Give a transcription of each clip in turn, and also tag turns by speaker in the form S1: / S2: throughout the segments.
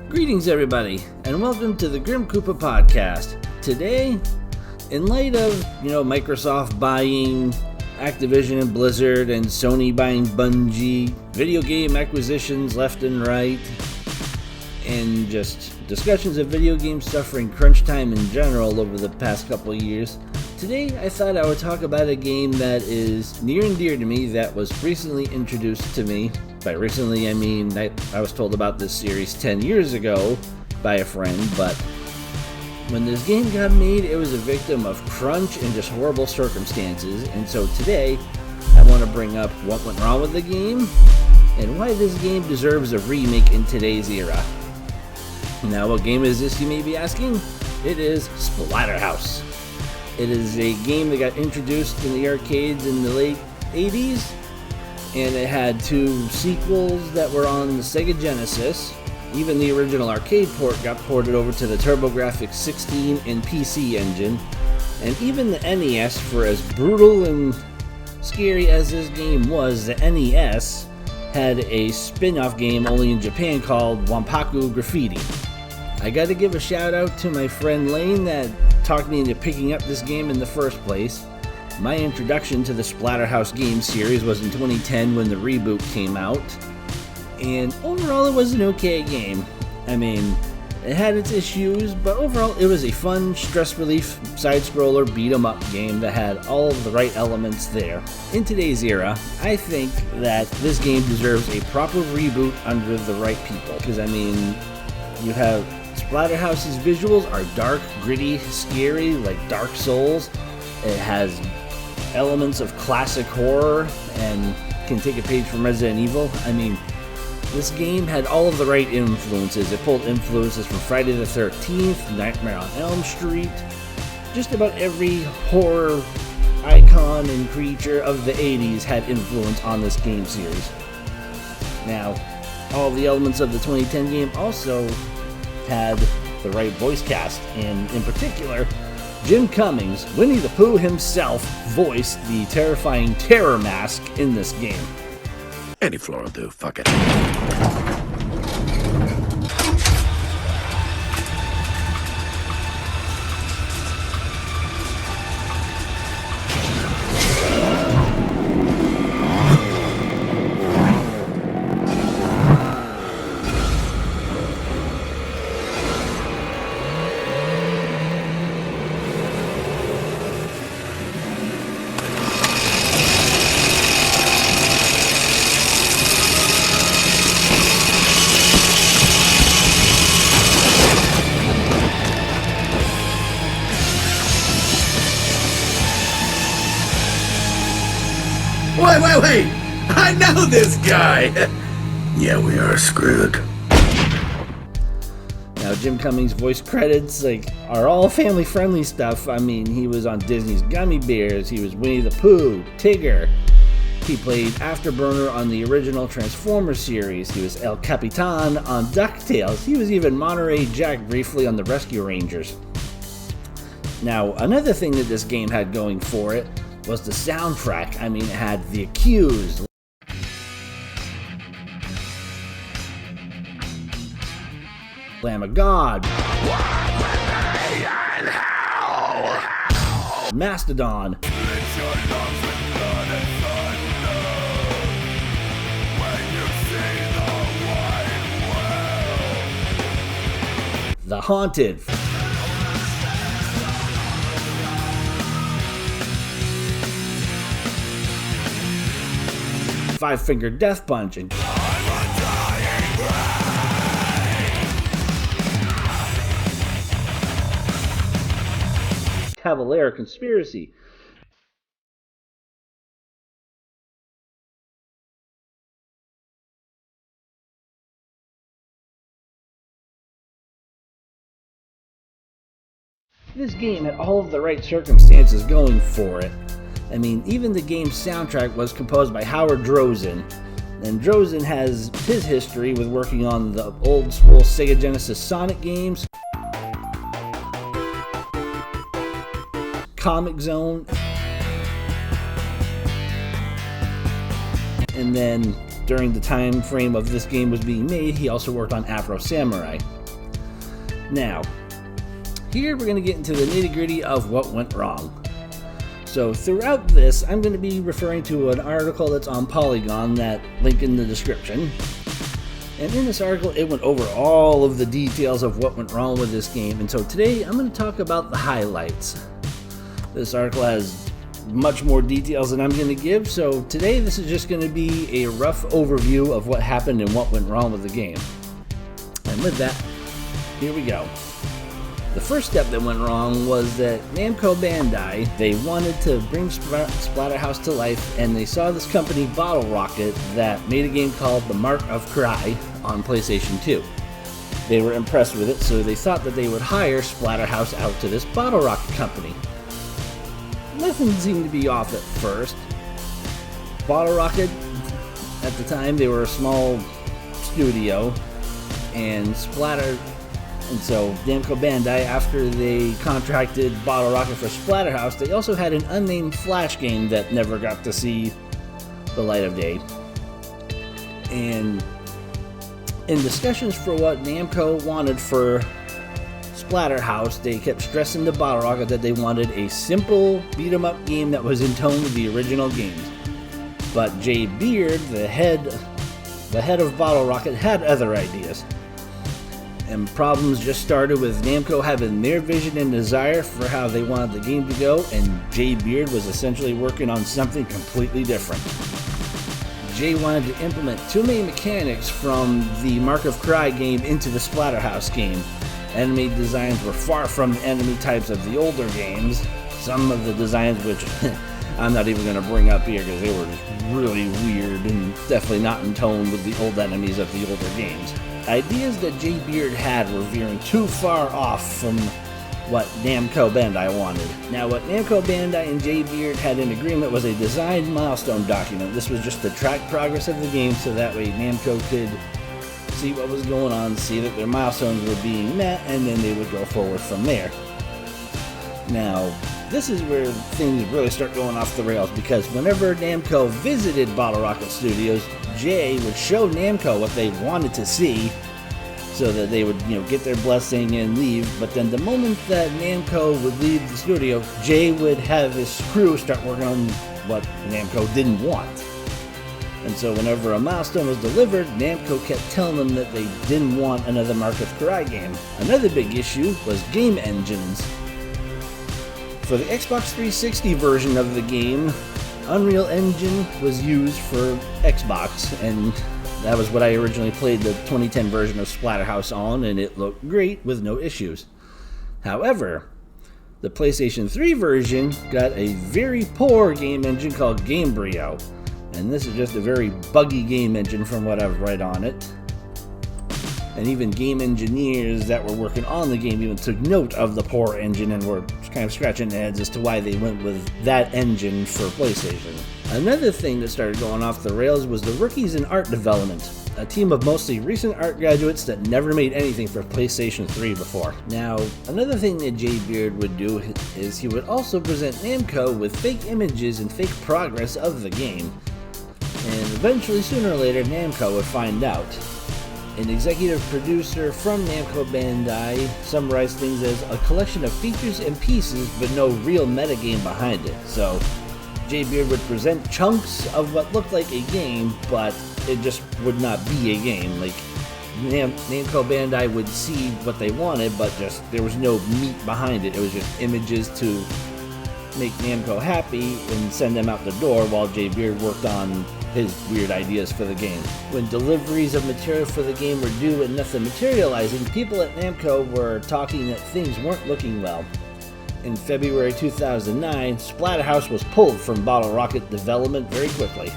S1: Greetings everybody, and welcome to the Grim Koopa podcast. Today, in light of, Microsoft buying Activision and Blizzard and Sony buying Bungie, video game acquisitions left and right, and just discussions of video games suffering crunch time in general over the past couple of years, today I thought I would talk about a game that is near and dear to me that was recently introduced to me. By recently, I mean I was told about this series 10 years ago by a friend, but when this game got made, it was a victim of crunch and just horrible circumstances, and so today I want to bring up what went wrong with the game and why this game deserves a remake in today's era. Now, what game is this, you may be asking? It is Splatterhouse. It is a game that got introduced in the arcades in the late 80s, and it had two sequels that were on the Sega Genesis. Even the original arcade port got ported over to the TurboGrafx 16 and PC engine, and even the NES, for as brutal and scary as this game was, the NES had a spin-off game only in Japan called Wanpaku Graffiti. I gotta give a shout out to my friend Lane that talked me into picking up this game in the first place. My introduction to the Splatterhouse game series was in 2010 when the reboot came out, and overall it was an okay game. I mean, it had its issues, but overall it was a fun, stress relief, side-scroller, beat-em-up game that had all of the right elements there. In today's era, I think that this game deserves a proper reboot under the right people, because I mean, you have Splatterhouse's visuals are dark, gritty, scary, like Dark Souls. It has elements of classic horror and can take a page from Resident Evil. I mean, this game had all of the right influences. It pulled influences from Friday the 13th, Nightmare on Elm Street. Just about every horror icon and creature of the 80s had influence on this game series. Now, all the elements of the 2010 game also had the right voice cast, and in particular, Jim Cummings, Winnie the Pooh himself, voiced the terrifying Terror Mask in this game.
S2: Any floor will do, fuck it. Wait! I know this guy! Yeah, we are screwed.
S1: Now, Jim Cummings' voice credits are all family-friendly stuff. I mean, he was on Disney's Gummy Bears, he was Winnie the Pooh, Tigger. He played Afterburner on the original Transformers series. He was El Capitan on DuckTales. He was even Monterey Jack briefly on the Rescue Rangers. Now, another thing that this game had going for it was the soundtrack. I mean, it had The Accused, Lamb of God, Mastodon, The Haunted, Five Finger Death Punch, and Cavalier Conspiracy. This game had all of the right circumstances going for it. I mean, even the game's soundtrack was composed by Howard Drozen, and Drozen has his history with working on the old school Sega Genesis Sonic games, Comic Zone, and then during the time frame of this game was being made, he also worked on Afro Samurai. Now, here we're going to get into the nitty-gritty of what went wrong. So throughout this, I'm going to be referring to an article that's on Polygon, that link in the description. And in this article, it went over all of the details of what went wrong with this game. And so today, I'm going to talk about the highlights. This article has much more details than I'm going to give, so today this is just going to be a rough overview of what happened and what went wrong with the game. And with that, here we go. The first step that went wrong was that Namco Bandai, they wanted to bring Splatterhouse to life, and they saw this company, Bottle Rocket, that made a game called The Mark of Cry on PlayStation 2. They were impressed with it, so they thought that they would hire Splatterhouse out to this Bottle Rocket company. Nothing seemed to be off at first. Bottle Rocket, at the time, they were a small studio, and so Namco Bandai, after they contracted Bottle Rocket for Splatterhouse, they also had an unnamed Flash game that never got to see the light of day. And in discussions for what Namco wanted for Splatterhouse, they kept stressing to Bottle Rocket that they wanted a simple beat-em-up game that was in tone with the original games. But Jay Beard, the head of Bottle Rocket, had other ideas. And problems just started with Namco having their vision and desire for how they wanted the game to go, and Jay Beard was essentially working on something completely different. Jay wanted to implement too many mechanics from the Mark of Cry game into the Splatterhouse game. Enemy designs were far from the enemy types of the older games. Some of the designs, which I'm not even going to bring up here because they were just really weird and definitely not in tone with the old enemies of the older games. Ideas that Jay Beard had were veering too far off from what Namco Bandai wanted. Now, what Namco Bandai and Jay Beard had in agreement was a design milestone document. This was just to track progress of the game, so that way Namco could see what was going on, see that their milestones were being met, and then they would go forward from there. Now, this is where things really start going off the rails, because whenever Namco visited Bottle Rocket Studios, Jay would show Namco what they wanted to see, so that they would, get their blessing and leave. But then the moment that Namco would leave the studio, Jay would have his crew start working on what Namco didn't want. And so whenever a milestone was delivered, Namco kept telling them that they didn't want another Mark of Cry game. Another big issue was game engines. For the Xbox 360 version of the game, Unreal Engine was used for Xbox, and that was what I originally played the 2010 version of Splatterhouse on, and it looked great with no issues. However, the PlayStation 3 version got a very poor game engine called Gamebryo, and this is just a very buggy game engine from what I've read on it. And even game engineers that were working on the game even took note of the poor engine and were kind of scratching their heads as to why they went with that engine for PlayStation. Another thing that started going off the rails was the rookies in art development, a team of mostly recent art graduates that never made anything for PlayStation 3 before. Now, another thing that Jay Beard would do is he would also present Namco with fake images and fake progress of the game. And eventually, sooner or later, Namco would find out. An executive producer from Namco Bandai summarized things as a collection of features and pieces, but no real metagame behind it. So, Jay Beard would present chunks of what looked like a game, but it just would not be a game. Like, Namco Bandai would see what they wanted, but just there was no meat behind it. It was just images to make Namco happy and send them out the door while Jay Beard worked on his weird ideas for the game. When deliveries of material for the game were due and nothing materializing, people at Namco were talking that things weren't looking well. In February 2009, Splatterhouse was pulled from Bottle Rocket development very quickly.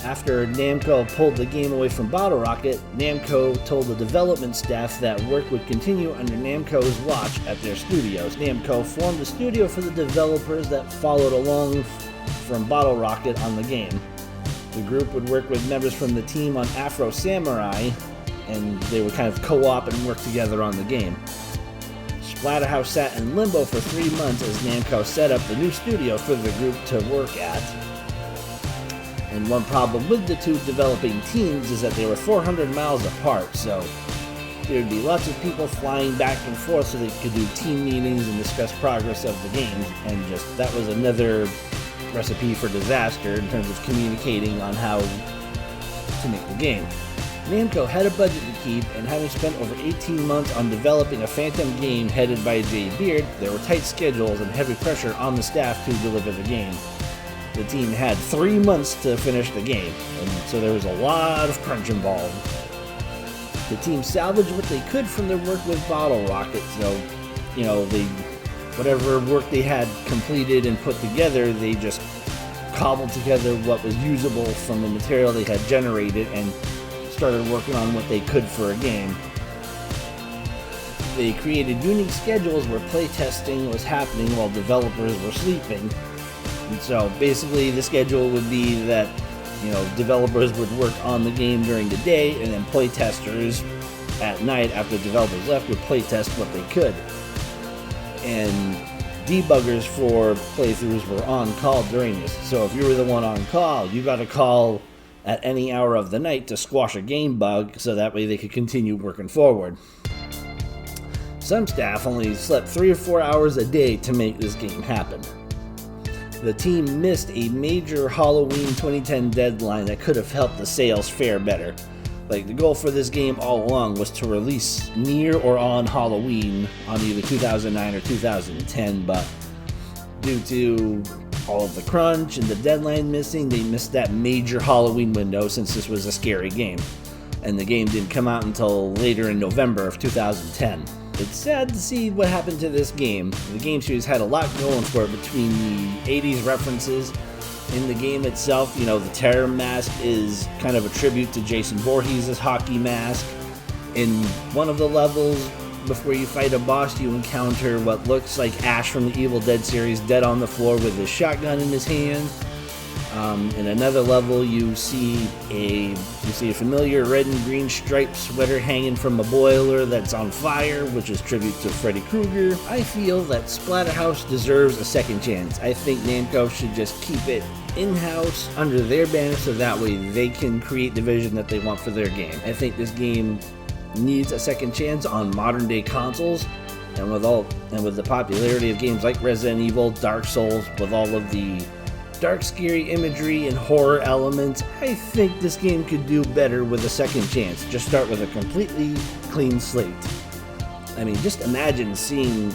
S1: After Namco pulled the game away from Bottle Rocket, Namco told the development staff that work would continue under Namco's watch at their studios. Namco formed a studio for the developers that followed along from Bottle Rocket on the game. The group would work with members from the team on Afro Samurai, and they would kind of co-op and work together on the game. Splatterhouse sat in limbo for 3 months as Namco set up the new studio for the group to work at. And one problem with the two developing teams is that they were 400 miles apart, so there would be lots of people flying back and forth so they could do team meetings and discuss progress of the games, and just that was another recipe for disaster in terms of communicating on how to make the game. Namco had a budget to keep, and having spent over 18 months on developing a Phantom game headed by Jay Beard, there were tight schedules and heavy pressure on the staff to deliver the game. The team had 3 months to finish the game, and so there was a lot of crunch involved. The team salvaged what they could from their work with Bottle Rocket, so, whatever work they had completed and put together, they just cobbled together what was usable from the material they had generated and started working on what they could for a game. They created unique schedules where playtesting was happening while developers were sleeping. And so basically the schedule would be that, developers would work on the game during the day, and then playtesters at night after developers left would playtest what they could. And debuggers for playthroughs were on call during this. So if you were the one on call, you got a call at any hour of the night to squash a game bug, so that way they could continue working forward. Some staff only slept 3 or 4 hours a day to make this game happen. The team missed a major Halloween 2010 deadline that could have helped the sales fare better. The goal for this game all along was to release near or on Halloween on either 2009 or 2010, but due to all of the crunch and the deadline missing, they missed that major Halloween window since this was a scary game. And the game didn't come out until later in November of 2010. It's sad to see what happened to this game. The game series had a lot going for it between the 80s references in the game itself. The Terror Mask is kind of a tribute to Jason Voorhees' hockey mask. In one of the levels, before you fight a boss, you encounter what looks like Ash from the Evil Dead series dead on the floor with his shotgun in his hand. In another level, you see a familiar red and green striped sweater hanging from a boiler that's on fire, which is tribute to Freddy Krueger. I feel that Splatterhouse deserves a second chance. I think Namco should just keep it in-house under their banner so that way they can create the vision that they want for their game. I think this game needs a second chance on modern day consoles, and with the popularity of games like Resident Evil, Dark Souls, with all of the dark, scary imagery and horror elements, I think this game could do better with a second chance. Just start with a completely clean slate. Just imagine seeing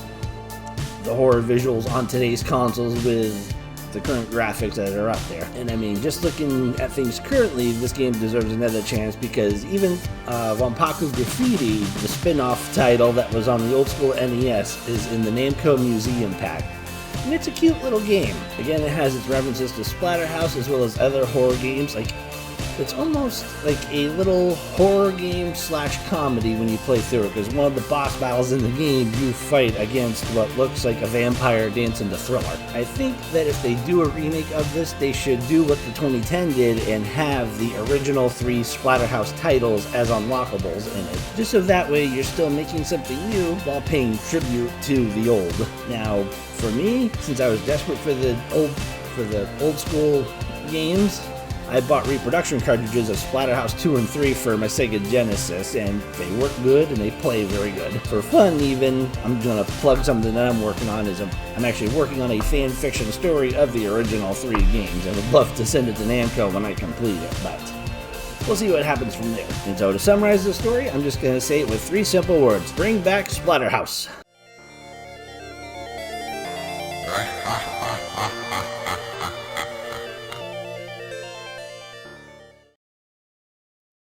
S1: the horror visuals on today's consoles with the current graphics that are up there. And just looking at things currently, this game deserves another chance, because even Wanpaku Graffiti, the spin-off title that was on the old school NES, is in the Namco Museum Pack. And it's a cute little game. Again, it has its references to Splatterhouse as well as other horror games. It's almost like a little horror game / comedy when you play through it, because one of the boss battles in the game, you fight against what looks like a vampire dancing to Thriller. I think that if they do a remake of this, they should do what the 2010 did and have the original 3 Splatterhouse titles as unlockables in it. Just so that way you're still making something new while paying tribute to the old. Now, for me, since I was desperate for the old school games, I bought reproduction cartridges of Splatterhouse 2 and 3 for my Sega Genesis, and they work good and they play very good. For fun even, I'm going to plug something that I'm working on. I'm actually working on a fan fiction story of the original 3 games. I would love to send it to Namco when I complete it, but we'll see what happens from there. And so to summarize the story, I'm just going to say it with 3 simple words. Bring back Splatterhouse.